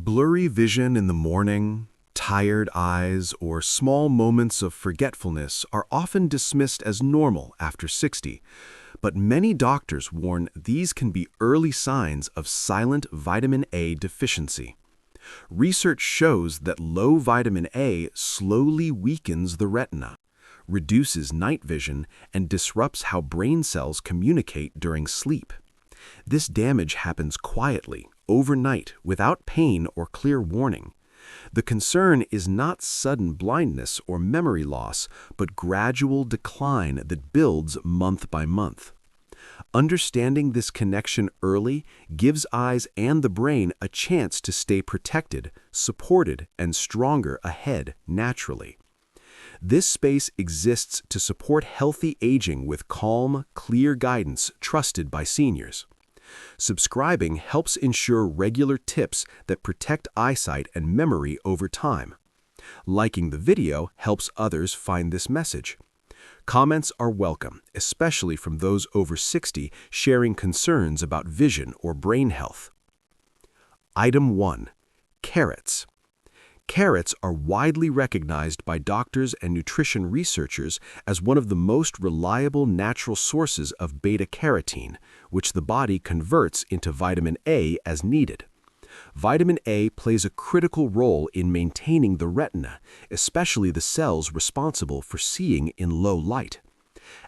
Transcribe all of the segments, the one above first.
Blurry vision in the morning, tired eyes, or small moments of forgetfulness are often dismissed as normal after 60, but many doctors warn these can be early signs of silent vitamin A deficiency. Research shows that low vitamin A slowly weakens the retina, reduces night vision, and disrupts how brain cells communicate during sleep. This damage happens quietly, overnight, without pain or clear warning. The concern is not sudden blindness or memory loss, but gradual decline that builds month by month. Understanding this connection early gives eyes and the brain a chance to stay protected, supported, and stronger ahead naturally. This space exists to support healthy aging with calm, clear guidance trusted by seniors. Subscribing helps ensure regular tips that protect eyesight and memory over time. Liking the video helps others find this message. Comments are welcome, especially from those over 60 sharing concerns about vision or brain health. Item 1. Carrots. Carrots are widely recognized by doctors and nutrition researchers as one of the most reliable natural sources of beta-carotene, which the body converts into vitamin A as needed. Vitamin A plays a critical role in maintaining the retina, especially the cells responsible for seeing in low light.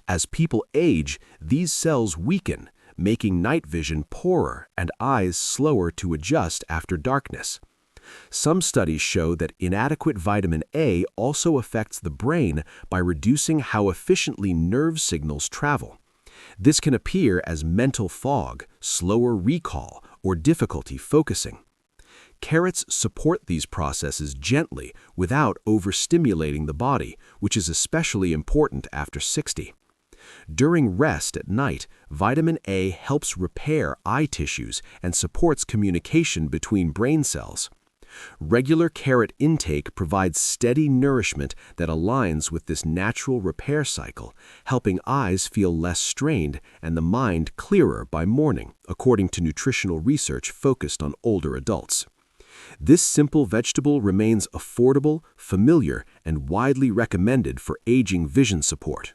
As people age, these cells weaken, making night vision poorer and eyes slower to adjust after darkness. Some studies show that inadequate vitamin A also affects the brain by reducing how efficiently nerve signals travel. This can appear as mental fog, slower recall, or difficulty focusing. Carrots support these processes gently without overstimulating the body, which is especially important after 60. During rest at night, vitamin A helps repair eye tissues and supports communication between brain cells. Regular carrot intake provides steady nourishment that aligns with this natural repair cycle, helping eyes feel less strained and the mind clearer by morning, according to nutritional research focused on older adults. This simple vegetable remains affordable, familiar, and widely recommended for aging vision support.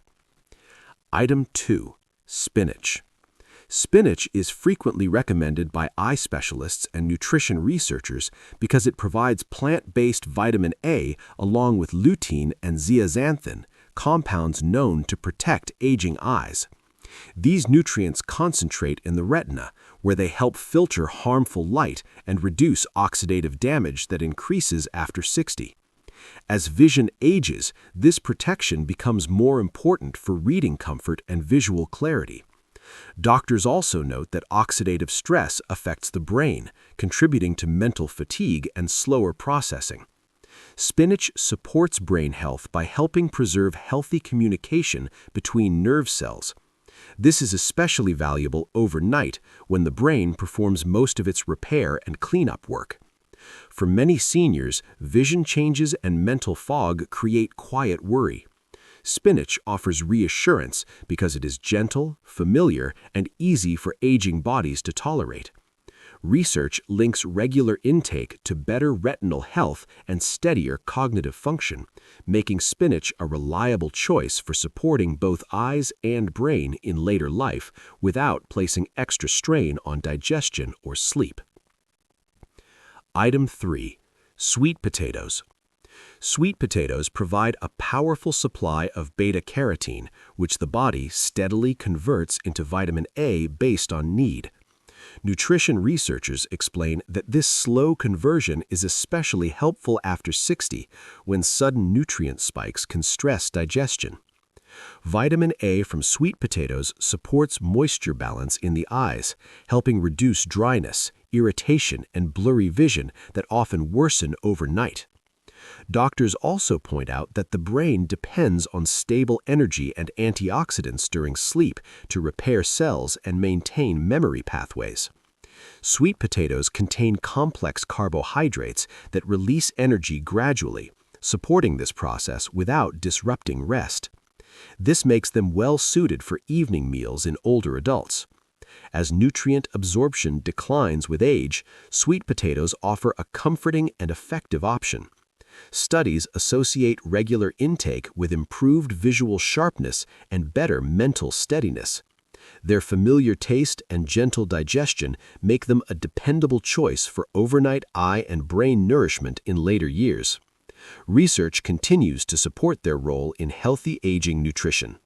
Item 2. Spinach. Spinach is frequently recommended by eye specialists and nutrition researchers because it provides plant-based vitamin A along with lutein and zeaxanthin, compounds known to protect aging eyes. These nutrients concentrate in the retina, where they help filter harmful light and reduce oxidative damage that increases after 60. As vision ages, this protection becomes more important for reading comfort and visual clarity. Doctors also note that oxidative stress affects the brain, contributing to mental fatigue and slower processing. Spinach supports brain health by helping preserve healthy communication between nerve cells. This is especially valuable overnight when the brain performs most of its repair and cleanup work. For many seniors, vision changes and mental fog create quiet worry. Spinach offers reassurance because it is gentle, familiar, and easy for aging bodies to tolerate. Research links regular intake to better retinal health and steadier cognitive function, making spinach a reliable choice for supporting both eyes and brain in later life without placing extra strain on digestion or sleep. Item 3. Sweet potatoes. Sweet potatoes provide a powerful supply of beta-carotene, which the body steadily converts into vitamin A based on need. Nutrition researchers explain that this slow conversion is especially helpful after 60, when sudden nutrient spikes can stress digestion. Vitamin A from sweet potatoes supports moisture balance in the eyes, helping reduce dryness, irritation, and blurry vision that often worsen overnight. Doctors also point out that the brain depends on stable energy and antioxidants during sleep to repair cells and maintain memory pathways. Sweet potatoes contain complex carbohydrates that release energy gradually, supporting this process without disrupting rest. This makes them well suited for evening meals in older adults. As nutrient absorption declines with age, sweet potatoes offer a comforting and effective option. Studies associate regular intake with improved visual sharpness and better mental steadiness. Their familiar taste and gentle digestion make them a dependable choice for overnight eye and brain nourishment in later years. Research continues to support their role in healthy aging nutrition.